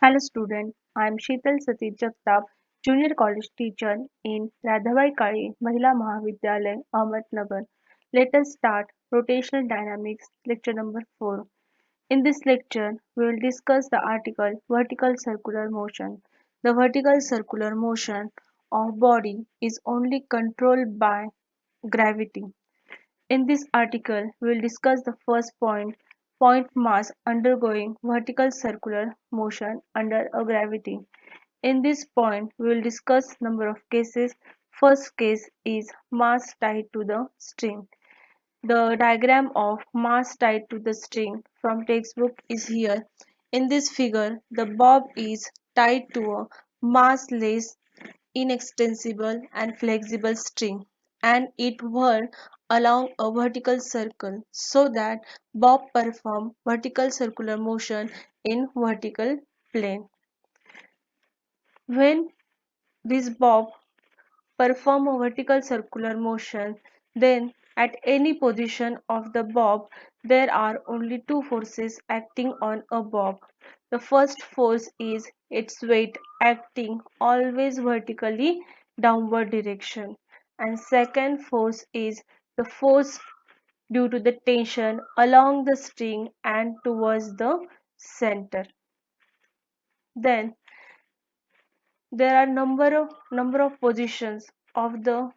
Hello student, I am Sheetal Satish Jagtap, Junior College teacher in Radhabai Kale Mahila Mahavidyalaya, Ahmednagar. Let us start Rotational Dynamics, lecture number 4. In this lecture, we will discuss the article Vertical Circular Motion. The vertical circular motion of body is only controlled by gravity. In this article, we will discuss the first point mass undergoing vertical circular motion under a gravity. In this point, we will discuss number of cases. First case is mass tied to the string. The diagram of mass tied to the string from textbook is here. In this figure, the bob is tied to a massless, inextensible and flexible string, and it whirled along a vertical circle so that bob perform vertical circular motion in vertical plane. When this bob perform a vertical circular motion, then at any position of the bob there are only two forces acting on a bob. The first force is its weight acting always vertically downward direction, and second force is the force due to the tension along the string and towards the center. Then there are number of positions of the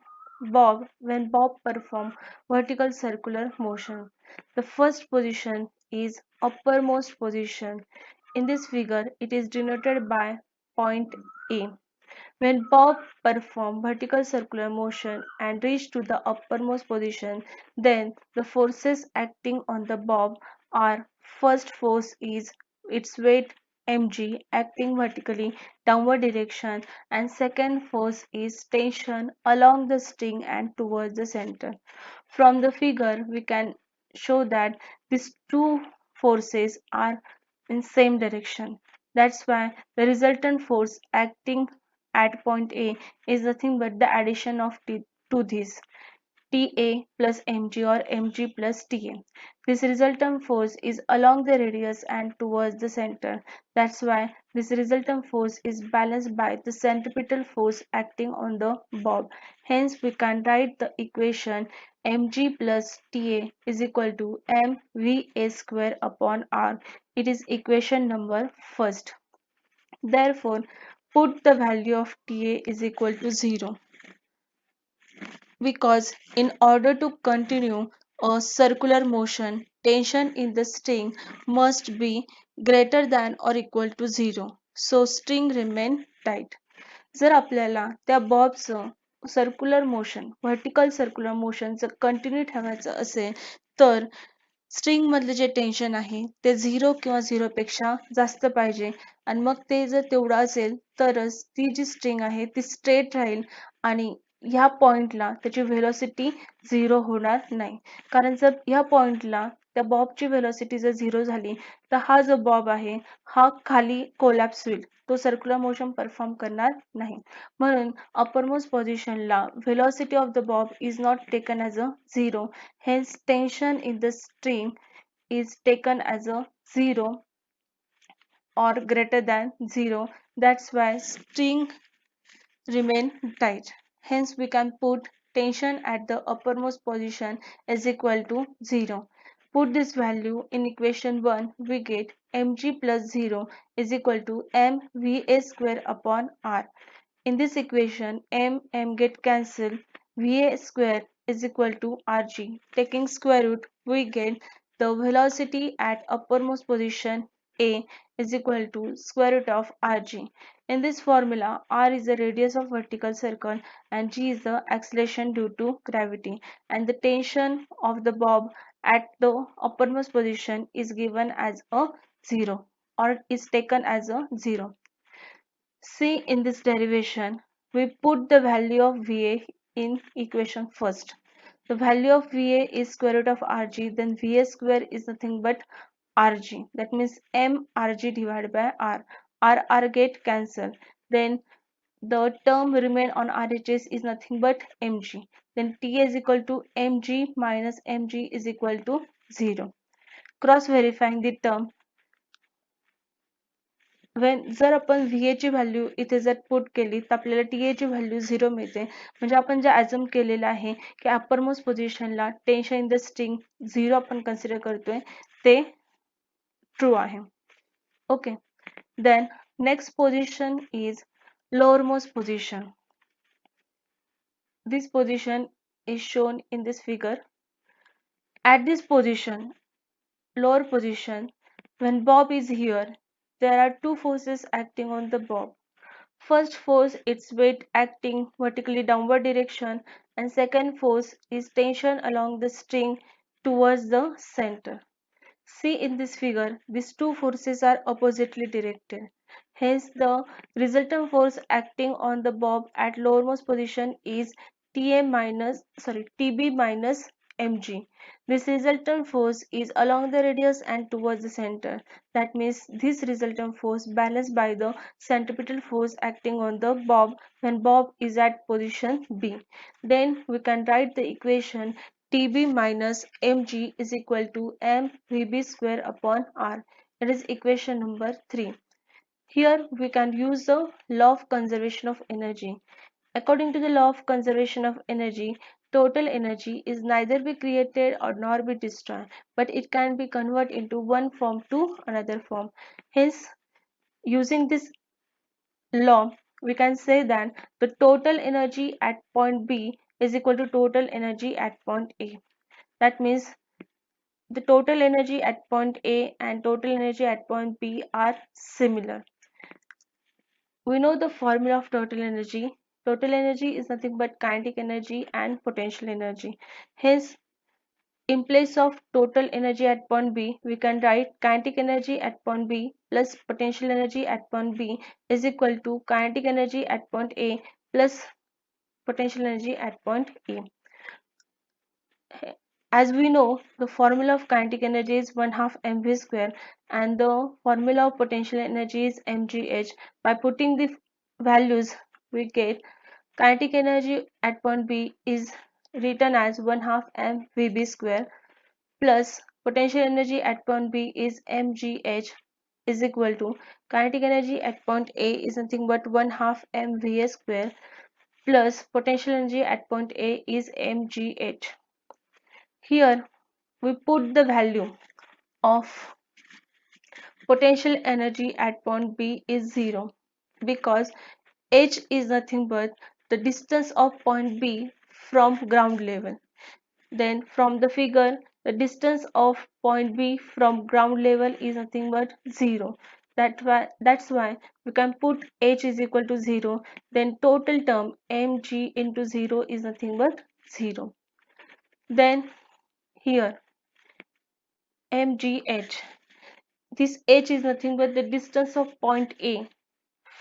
bob when bob perform vertical circular motion. The first position is uppermost position. In this figure, it is denoted by point A. When bob perform vertical circular motion and reach to the uppermost position, then the forces acting on the bob are: first force is its weight mg acting vertically downward direction, and second force is tension along the string and towards the center. From the figure, we can show that these two forces are in same direction. That's why the resultant force acting at point A is nothing but the addition of to this TA plus mg or mg plus TA. This resultant force is along the radius and towards the center. That's why this resultant force is balanced by the centripetal force acting on the bob. Hence, we can write the equation mg plus TA is equal to mva square upon r. It is equation number first. Therefore, put the value of TA is equal to 0, because in order to continue a circular motion, tension in the string must be greater than or equal to 0. So string remain tight. जर आपल्याला त्या बॉबचं circular motion vertical circular motion जर continue ठेवायचं असेल तर string मधले जे tension आहे ते 0 किंवा 0 पेक्षा जास्त पाहिजे, आणि मग ते जर तेवढं असेल तरच ती जी स्ट्रिंग आहे ती स्ट्रेट राहील आणि ह्या पॉइंटला त्याची व्हेलॉसिटी 0 होणार नाही. कारण जर ह्या पॉइंटला त्या बॉबची व्हेलॉसिटी जर 0 झाली तर हा जो बॉब आहे हा खाली कोलॅप्स होईल, तो सर्क्युलर मोशन परफॉर्म करणार नाही. म्हणून uppermost positionला velocity of the bob is not taken as a 0. Hence tension in the string is taken as a 0 or greater than 0. That's why string remain tight. Hence we can put tension at the uppermost position is equal to 0. Put this value in equation 1, we get mg plus 0 is equal to mva square upon r. In this equation, m get cancelled, va square is equal to rg. Taking square root, we get the velocity at uppermost position a is equal to square root of rg. In this formula, r is the radius of vertical circle and g is the acceleration due to gravity, and the tension of the bob at the uppermost position is given as a 0 or is taken as a 0. See, in this derivation, we put the value of Va in equation first. The value of Va is square root of Rg, then Va square is nothing but Rg. That means mRg divided by R. R get cancelled. Then the term remain on RHS is nothing but mg. Then T is equal to mg minus mg is equal to 0. Cross verifying the term, जर आपण VA ची value इथे जर put केली तर आपल्याला TA ची value 0 मिळते. म्हणजे आपण जे ॲझ्युम केलेलं आहे की अप्पर मोस्ट पोझिशनला टेन्शन इन द स्ट्रिंग 0 आपण कन्सिडर करतोय ते ट्रू आहे. Okay. Then next position is lowermost position. This position is shown in this figure. At this position, lower position, when Bob is here, there are two forces acting on the Bob. First force its weight acting vertically downward direction, and second force is tension along the string towards the center. See in this figure, these two forces are oppositely directed. Hence, the resultant force acting on the bob at lowermost position is TB minus mg. This resultant force is along the radius and towards the center. That means this resultant force balanced by the centripetal force acting on the bob when bob is at position B. Then we can write the equation Tb minus mg is equal to mvb square upon r. It is equation number 3. Here we can use the law of conservation of energy. According to the law of conservation of energy, total energy is neither be created or nor be destroyed, but it can be converted into one form to another form. Hence, using this law, we can say that the total energy at point B is equal to total energy at point A. That means the total energy at point A and total energy at point B are similar. We know the formula of total energy. Total energy is nothing but kinetic energy and potential energy. Hence, in place of total energy at point B, we can write kinetic energy at point B plus potential energy at point B is equal to kinetic energy at point A plus potential energy at point A. As we know, the formula of kinetic energy is 1 half mv square and the formula of potential energy is mgh. By putting the values, we get kinetic energy at point B is written as 1 half mvb square plus potential energy at point B is mgh is equal to kinetic energy at point A is nothing but 1 half mva square plus potential energy at point A is mgh. Here we put the value of potential energy at point B is 0 because h is nothing but the distance of point B from ground level. Then from the figure, the distance of point B from ground level is nothing but 0. That's why we can put h is equal to 0. Then total term mg into 0 is nothing but 0. Then here mgh, this h is nothing but the distance of point A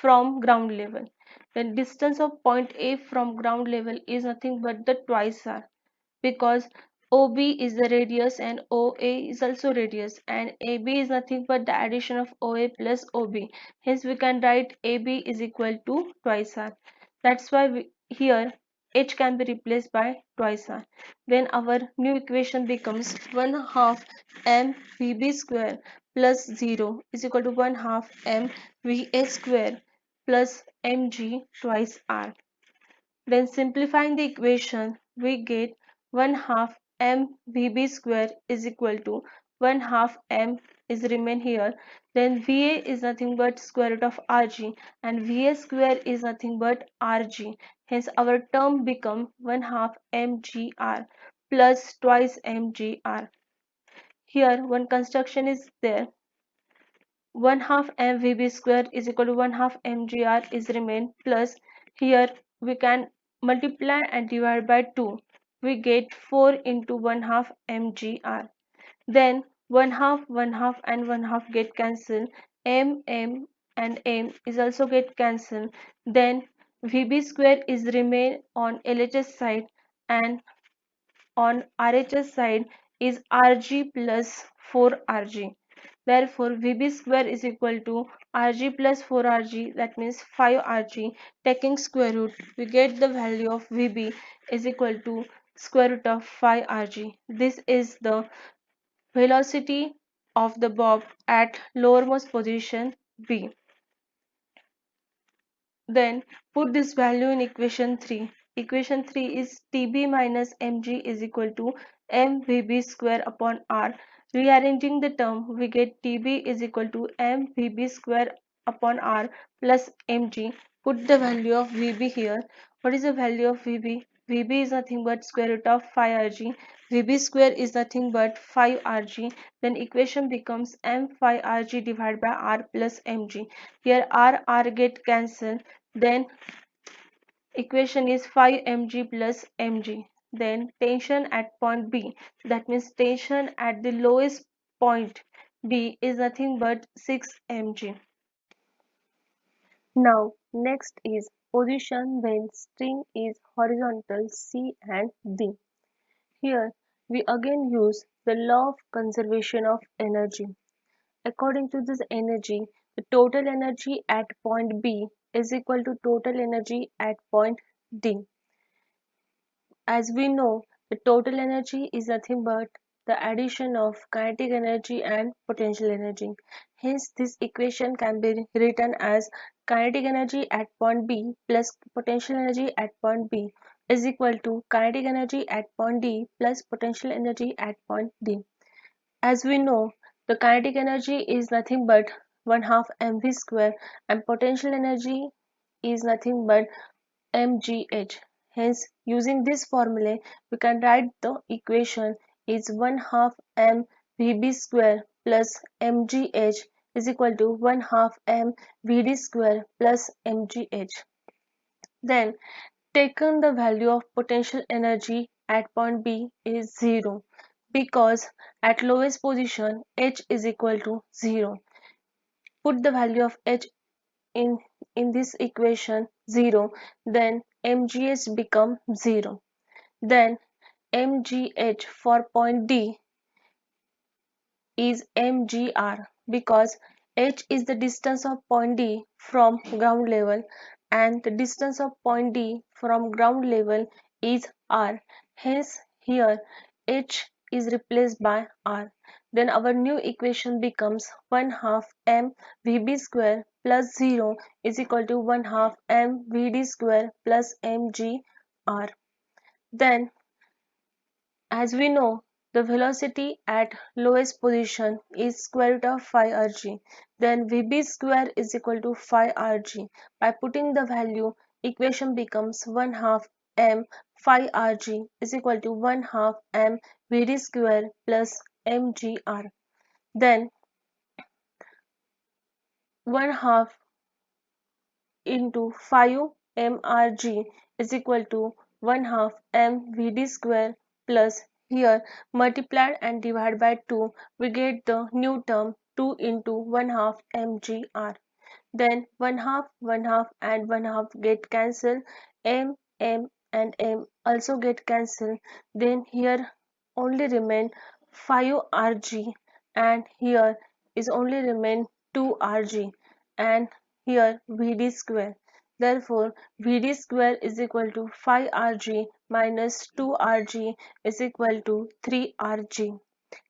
from ground level. The distance of point A from ground level is nothing but the twice r because OB is the radius and OA is also radius and AB is nothing but the addition of OA plus OB. Hence we can write AB is equal to twice r. That's why here h can be replaced by twice r. Then our new equation becomes 1 half mvb square plus 0 is equal to 1 half mva square plus mg twice r. Then simplifying the equation, we get 1 half mvb square is equal to 1 half m is remain here. Then Va is nothing but square root of Rg and Va square is nothing but Rg. Hence our term become 1 half mgr plus twice mgr. Here one construction is there. 1 half mvb square is equal to 1 half mgr is remain plus here we can multiply and divide by 2. We get 4 into 1 half mgr. Then 1 half, 1 half and 1 half get cancelled. M and M is also get cancelled. Then VB square is remain on LHS side and on RHS side is Rg plus 4Rg. Therefore, Vb square is equal to Rg plus 4Rg, that means 5Rg. Taking square root, we get the value of Vb is equal to square root of 5Rg. This is the velocity of the bob at lowermost position B. Then put this value in equation 3. Equation 3 is Tb minus Mg is equal to mVb square upon R. Rearranging the term, we get Tb is equal to mVb square upon R plus Mg. Put the value of Vb here. What is the value of Vb? Vb is nothing but square root of 5Rg. Vb square is nothing but 5Rg. Then equation becomes m5Rg divided by R plus Mg. Here R get cancelled. Then equation is 5 mg plus mg. Then tension at point B, that means tension at the lowest point B is nothing but 6 mg. Now next is position when string is horizontal C and D. Here we again use the law of conservation of energy. According to this energy, the total energy at point B is equal to total energy at point D. As we know, the total energy is nothing but the addition of kinetic energy and potential energy. Hence, this equation can be written as kinetic energy at point B plus potential energy at point B is equal to kinetic energy at point D plus potential energy at point D. As we know, the kinetic energy is nothing but 1 half mv square and potential energy is nothing but mgh. Hence, using this formula, we can write the equation is 1 half m vb square plus mgh is equal to 1 half m vd square plus mgh. Then, taken the value of potential energy at point B is 0 because at lowest position h is equal to 0. Put the value of h in this equation 0, then mgh become 0. Then mgh for point D is mgr because h is the distance of point D from ground level and the distance of point D from ground level is r. Hence here h is replaced by r. Then our new equation becomes 1 half m vb square plus 0 is equal to 1 half m vd square plus mg r. Then, as we know, the velocity at lowest position is square root of 5 rg. Then vb square is equal to 5 rg. By putting the value, equation becomes 1 half m 5 rg is equal to 1 half m vd square plus mgr. Then 1 half into 5 mrg is equal to 1 half m vd square plus here multiplied and divided by 2 we get the new term 2 into 1 half mgr. Then 1 half and 1 half get cancelled, m and m also get cancelled. Then here only remain 5 rg and here is only remain 2 rg and here vd square. Therefore, vd square is equal to 5 rg minus 2 rg is equal to 3 rg.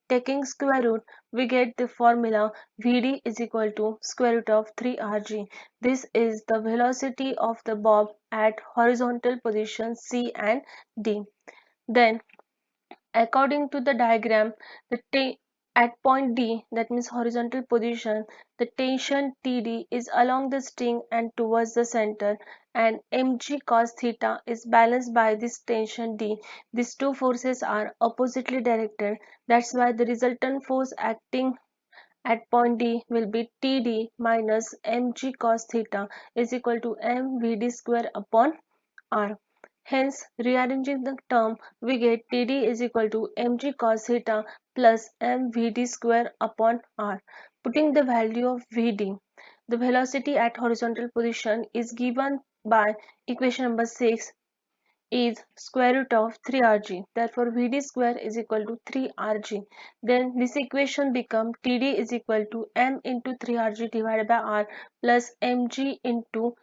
Taking square root, we get the formula Vd is equal to square root of 3 rg. This is the velocity of the bob at horizontal position C and D. Then, according to the diagram, at point D, that means horizontal position, the tension Td is along the string and towards the center, and mg cos theta is balanced by this tension D. These two forces are oppositely directed. That's why the resultant force acting at point D will be Td minus mg cos theta is equal to mvd square upon r. Hence, rearranging the term, we get Td is equal to mg cos theta plus mvd square upon r. Putting the value of Vd, the velocity at horizontal position is given by equation number 6 is square root of 3 rg. Therefore, Vd square is equal to 3 rg. Then this equation become Td is equal to m into 3 rg divided by r plus mg into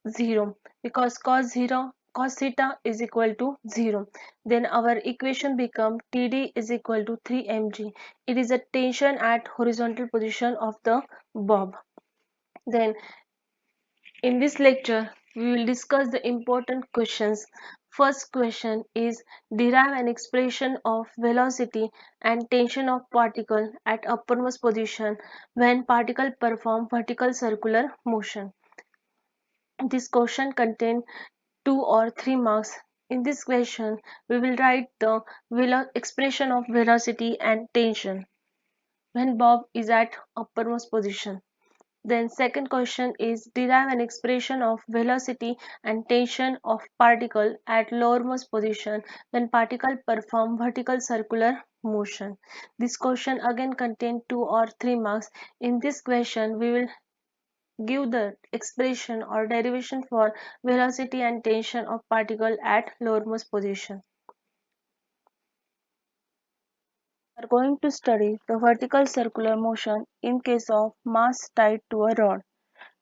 0 because cos theta is equal to 0. Then our equation become Td is equal to 3 mg. It is a tension at horizontal position of the bob. Then In this lecture, we will discuss the important questions. First question is derive an expression of velocity and tension of particle at uppermost position when particle perform vertical circular motion. This question contains 2 or 3 marks. In this question, we will write the expression of velocity and tension when Bob is at uppermost position. Then second question is derive an expression of velocity and tension of particle at lowermost position when particle perform vertical circular motion. This question again contains 2 or 3 marks. In this question, we will give the expression or derivation for velocity and tension of particle at lowermost position. We are going to study the vertical circular motion in case of mass tied to a rod.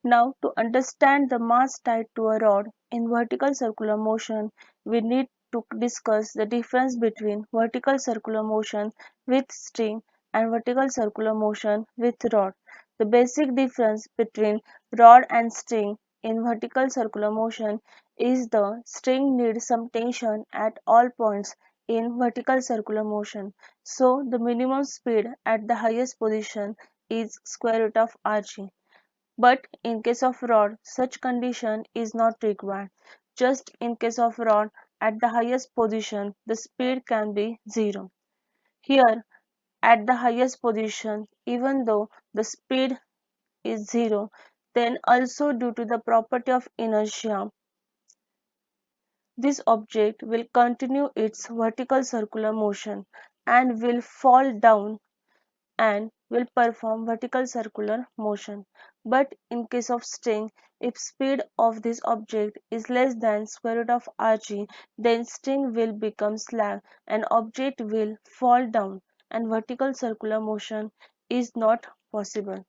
Now, to understand the mass tied to a rod in vertical circular motion, we need to discuss the difference between vertical circular motion with string and vertical circular motion with rod. The basic difference between rod and string in vertical circular motion is the string needs some tension at all points in vertical circular motion. So, the minimum speed at the highest position is square root of Rg. But in case of rod, such condition is not required. Just in case of rod, at the highest position, the speed can be 0. Here, at the highest position, even though the speed is 0, then also due to the property of inertia, this object will continue its vertical circular motion and will fall down and will perform vertical circular motion. But in case of string, if speed of this object is less than square root of Rg, then string will become slack and object will fall down and vertical circular motion is not possible.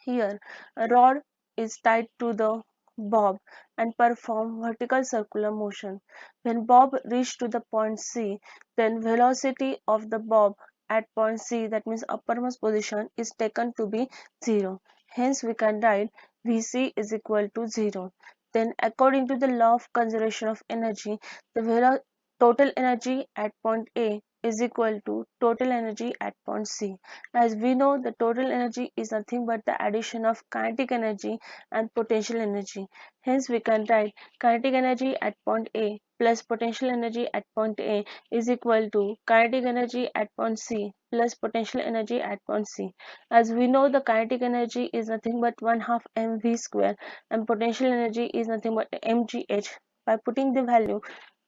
Here, a rod is tied to the bob and perform vertical circular motion. When bob reach to the point C, then velocity of the bob at point C, that means uppermost position, is taken to be 0. Hence, we can write Vc is equal to 0. Then, according to the law of conservation of energy, the total energy at point A is equal to total energy at point C. As we know, the total energy is nothing but the addition of kinetic energy and potential energy. Hence, we can write kinetic energy at point A plus potential energy at point A is equal to kinetic energy at point C plus potential energy at point C. As we know, the kinetic energy is nothing but 1 half mv square and potential energy is nothing but mgh. By putting the value,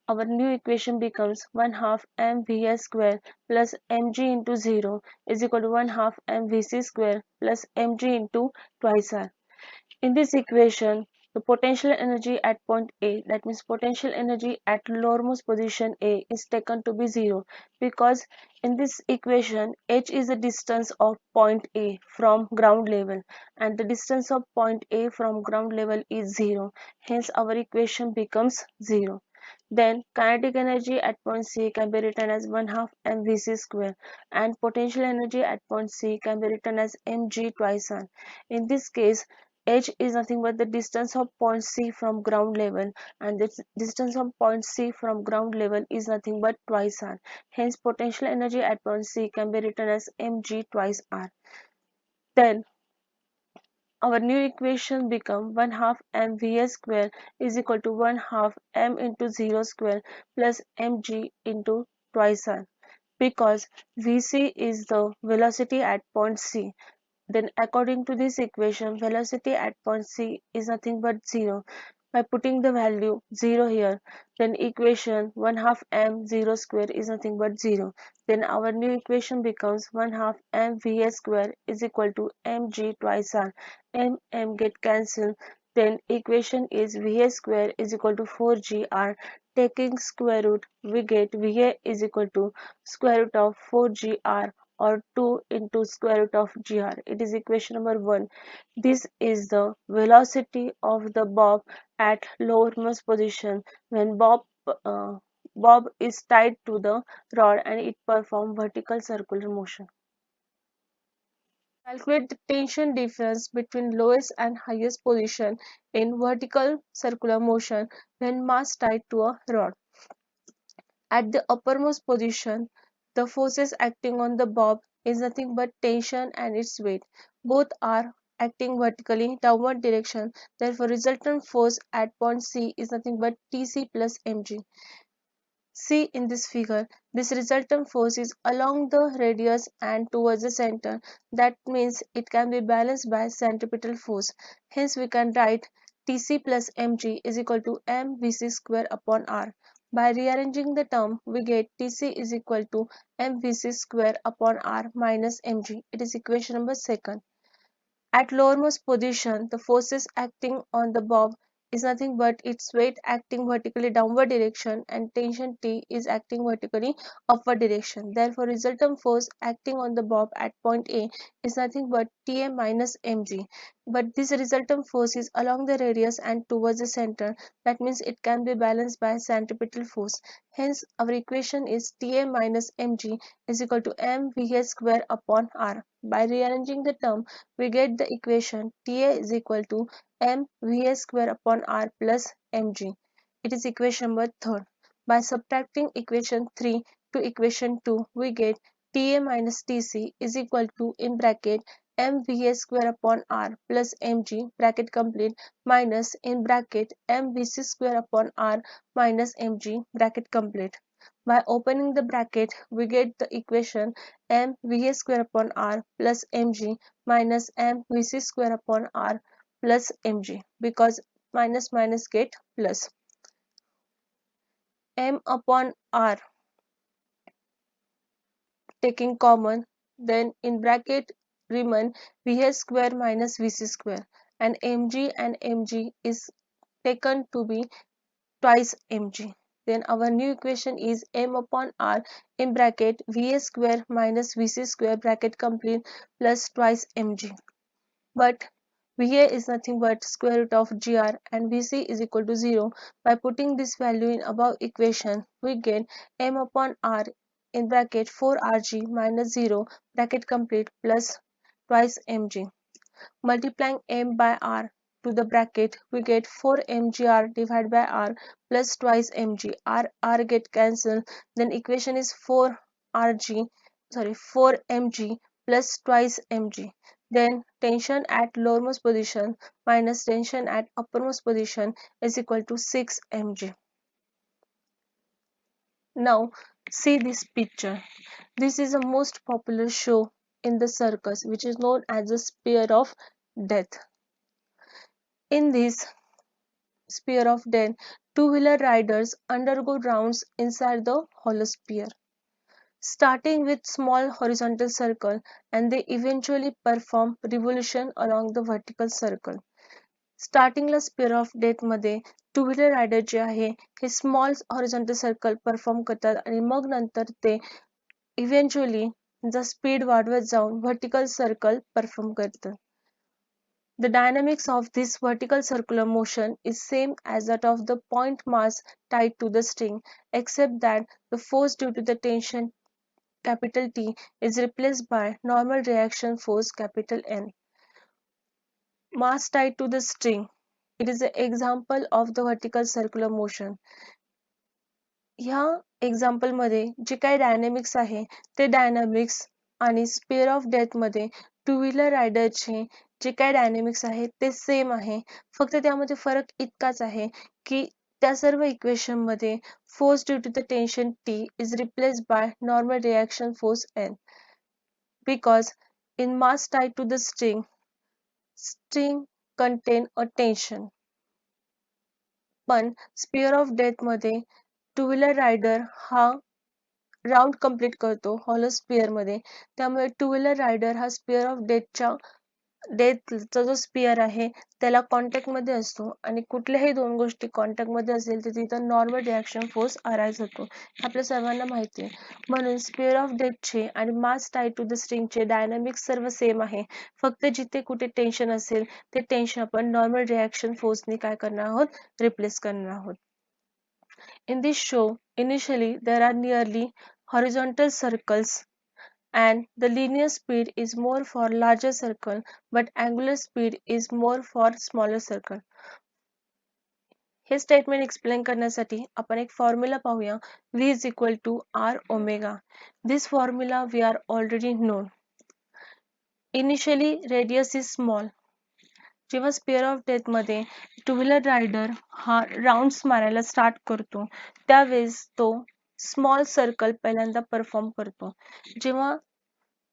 our new equation becomes 1 half mvs square plus mg into 0 is equal to 1 half mvc square plus mg into twice r. In this equation, the potential energy at point A, that means potential energy at lowermost position A, is taken to be 0 because in this equation h is the distance of point A from ground level and the distance of point A from ground level is 0. Hence our equation becomes 0. Then kinetic energy at point C can be written as 1 half mvc square and potential energy at point C can be written as mg twice r. In this case, h is nothing but the distance of point C from ground level and the distance of point C from ground level is nothing but twice r. Hence potential energy at point C can be written as mg twice r. Then our new equation become 1 half mvs square is equal to 1 half m into 0 square plus mg into twice r because vc is the velocity at point C. Then according to this equation, velocity at point C is nothing but 0. By putting the value 0 here, then equation 1 half m 0 square is nothing but 0. Then our new equation becomes 1 half m vs square is equal to mg twice r. M get cancelled. Then equation is vs square is equal to 4gr. Taking square root, we get va is equal to square root of 4gr or 2 into square root of gr. It is equation number 1. This is the velocity of the bob at lowermost position when bob is tied to the rod and it performs vertical circular motion. Calculate the tension difference between lowest and highest position in vertical circular motion when mass tied to a rod. At the uppermost position, the forces acting on the bob is nothing but tension and its weight. Both are acting vertically downward direction. Therefore, resultant force at point C is nothing but Tc plus mg. See in this figure, this resultant force is along the radius and towards the center. That means it can be balanced by centripetal force. Hence we can write Tc plus mg is equal to mvc square upon r. By rearranging the term, we get Tc is equal to mvc square upon r minus mg. It is equation number 2nd. At lowermost position, the forces acting on the bob is nothing but its weight acting vertically downward direction and tension T is acting vertically upward direction. Therefore, resultant force acting on the bob at point A is nothing but Ta minus mg. But this resultant force is along the radius and towards the center. That means it can be balanced by centripetal force. Hence, our equation is Ta minus mg is equal to mVh square upon r. By rearranging the term, we get the equation Ta is equal to mVh square upon r plus mg. It is equation number 3rd. By subtracting equation 3 to equation 2, we get Ta minus Tc is equal to in bracket mVh square upon r plus mg bracket complete minus in bracket mvc square upon r minus mg bracket complete. By opening the bracket, we get the equation mVh square upon r plus mg minus mvc square upon r plus mg, because minus minus get plus. M upon r taking common, then in bracket remain Vh square minus Vc square, and mg is taken to be twice mg. Then our new equation is m upon r in bracket Vh square minus Vc square bracket complete plus twice mg. But Va is nothing but square root of gr and Vc is equal to 0. By putting this value in above equation, we get m upon r in bracket 4rg minus 0 bracket complete plus twice mg. Multiplying m by r to the bracket, we get 4mgr divided by r plus twice mg. R get cancelled. Then equation is 4mg plus twice mg. Then tension at lowermost position minus tension at uppermost position is equal to 6 mg. Now see this picture. This is the most popular show in the circus, which is known as the Spear of Death. In this Spear of Death, two-wheeler riders undergo rounds inside the hollow sphere, starting with small horizontal circle, and they eventually perform revolution along the vertical circle. स्टार्टिंगला spare of death मध्ये two wheeler rider जे आहे हे small horizontal circle perform करतात आणि मग नंतर ते eventually जर speed वाढवत जाऊन व्हर्टिकल सर्कल परफॉर्म करतात. The dynamics of this vertical circular motion is same as that of the point mass tied to the string, except that the force due to the tension capital T is replaced by normal reaction force capital N. Mass tied to the string. It is an example of the vertical circular motion. ह्या example मध्ये जे काही dynamics आहे ते dynamics आणि spare of death मध्ये two wheeler रायडरचे जे काही dynamics आहे ते सेम आहे. फक्त त्यामध्ये फरक इतकाच आहे की त्या सर्व इक्वेशन मध्ये force due to the tension T is replaced by normal reaction force N, because in mass tied to the string contain a tension. पण स्पेअर ऑफ डेथ मध्ये टू व्हीलर रायडर हा राउंड कंप्लीट करतो hollow sphere मध्ये, त्यामुळे to wheeler rider हा sphere of डेथचा जो sphere आहे त्याला कॉन्टॅक्ट मध्ये असतो आणि कुठल्याही दोन गोष्टी कॉन्टॅक्ट मध्ये असेल तर तिथं नॉर्मल रिॲक्शन फोर्स अराइज होतो, आपल्या सर्वांना माहिती आहे. म्हणून स्पिअर ऑफ डेथचे आणि मास टाइड टू द स्ट्रिंगचे डायनॅमिक्स सर्व सेम आहे. फक्त जिथे कुठे टेन्शन असेल ते टेन्शन आपण नॉर्मल रिॲक्शन फोर्सने काय करणार आहोत, रिप्लेस करणार आहोत. In this show, initially there are nearly horizontal circles and the linear speed is more for larger circle but angular speed is more for smaller circle. हे statement explain करण्यासाठी आपण एक formula पाहूया. v is equal to R omega. This formula we are already known. Initially radius is small. जेव्हा sphere of death मध्ये two wheeler rider हा rounds मारायला start करतो त्यावेळेस तो स्मॉल सर्कल पहिल्यांदा परफॉर्म करतो. जेव्हा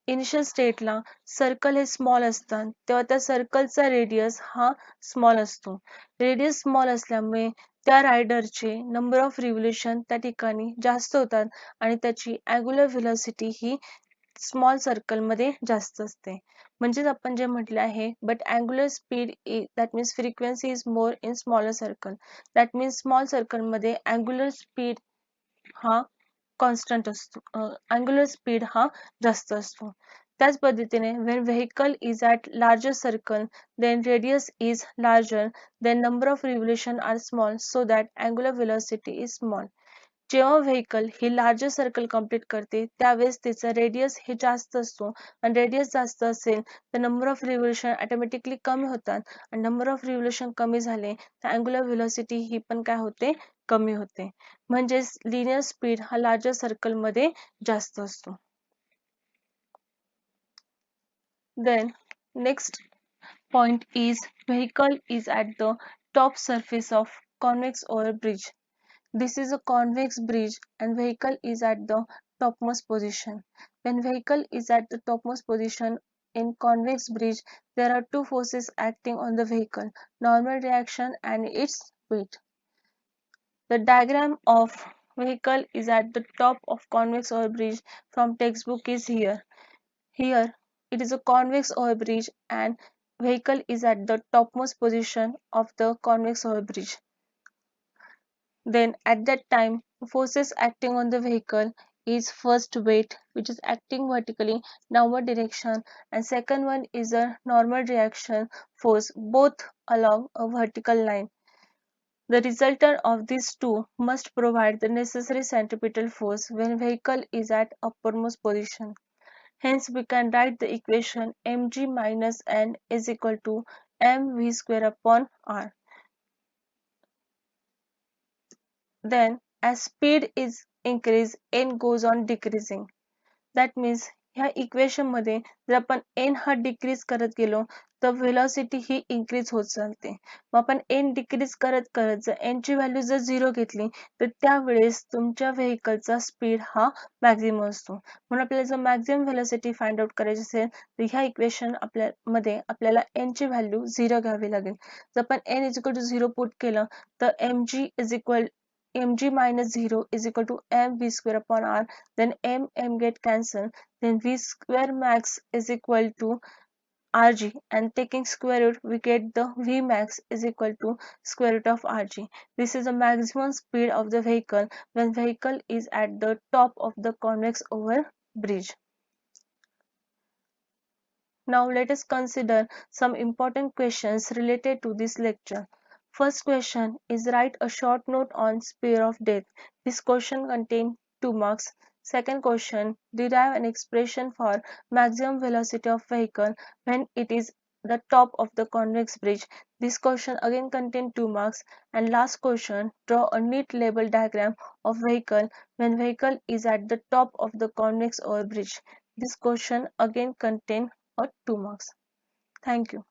इनिशियल स्टेटला सर्कल हे स्मॉल असतात तेव्हा त्या सर्कलचा रेडियस हा स्मॉल असतो. रेडियस स्मॉल असल्यामुळे त्या रायडरचे नंबर ऑफ रिव्होल्यूशन त्या ठिकाणी जास्त होतात आणि त्याची अँग्युलर व्हेलॉसिटी ही स्मॉल सर्कलमध्ये जास्त असते. म्हणजेच आपण जे म्हटले आहे but angular speed that means frequency is more in smaller circle. That means small सर्कलमध्ये अँग्युलर स्पीड हा कॉन्स्टंट असतो. अँग्युलर स्पीड हा जास्त असतो. त्याच पद्धतीने when vehicle is at larger circle then radius is larger then number of revolution are small so that angular velocity is small. जेव्हा vehicle ही larger circle complete करते त्यावेळेस त्याचा रेडियस हे जास्त असतो आणि रेडियस जास्त असेल तर नंबर ऑफ रिव्होल्यूशन ऑटोमॅटिकली कमी होतात आणि नंबर ऑफ रिव्होल्यूशन कमी झाले तर अँग्युलर व्हेलॉसिटी ही पण काय होते कमी होते. म्हणजेच लिनियर स्पीड हा लार्जर सर्कल मध्ये जास्त असतो. Then next point is vehicle is at the top surface of convex over bridge. This is a convex bridge and vehicle is at the topmost position. When vehicle is at the topmost position in convex bridge, there are two forces acting on the vehicle, normal reaction and its weight. The diagram of vehicle is at the top of convex over bridge from textbook is here. Here it is a convex over bridge and vehicle is at the topmost position of the convex over bridge. Then at that time forces acting on the vehicle is first weight which is acting vertically downward direction and second one is a normal reaction force both along a vertical line. The resultant of these two must provide the necessary centripetal force when vehicle is at uppermost position. Hence we can write the equation mg minus n is equal to mv square upon r. Then as speed is increased, n goes on decreasing. That means ह्या equation मध्ये जर आपण n हा decrease करत गेलो तर velocity ही increase होत चालते. मग आपण n डिक्रीज करत करत जर n ची व्हॅल्यू जर 0 घेतली तर त्यावेळेस तुमच्या व्हेकलचा स्पीड हा मॅक्झिमम असतो. म्हणून आपल्याला जर मॅक्झिमम व्हेलॉसिटी फाइंड आउट करायची असेल तर ह्या इक्वेशन मध्ये आपल्याला n ची व्हॅल्यू 0 घ्यावी लागेल. जर आपण n is equal to 0 put केलं तर mg minus 0 is equal to mv square upon r. Then m get cancelled. Then v square max is equal to rg and taking square root we get the v max is equal to square root of rg. This is the maximum speed of the vehicle when vehicle is at the top of the convex over bridge. Now let us consider some important questions related to this lecture. First question is write a short note on spear of death. This question contains 2 marks. Second question, derive an expression for maximum velocity of vehicle when it is the top of the convex bridge. This question again contains 2 marks. And last question, draw a neat label diagram of vehicle when vehicle is at the top of the convex over bridge. This question again contains 2 marks. Thank you.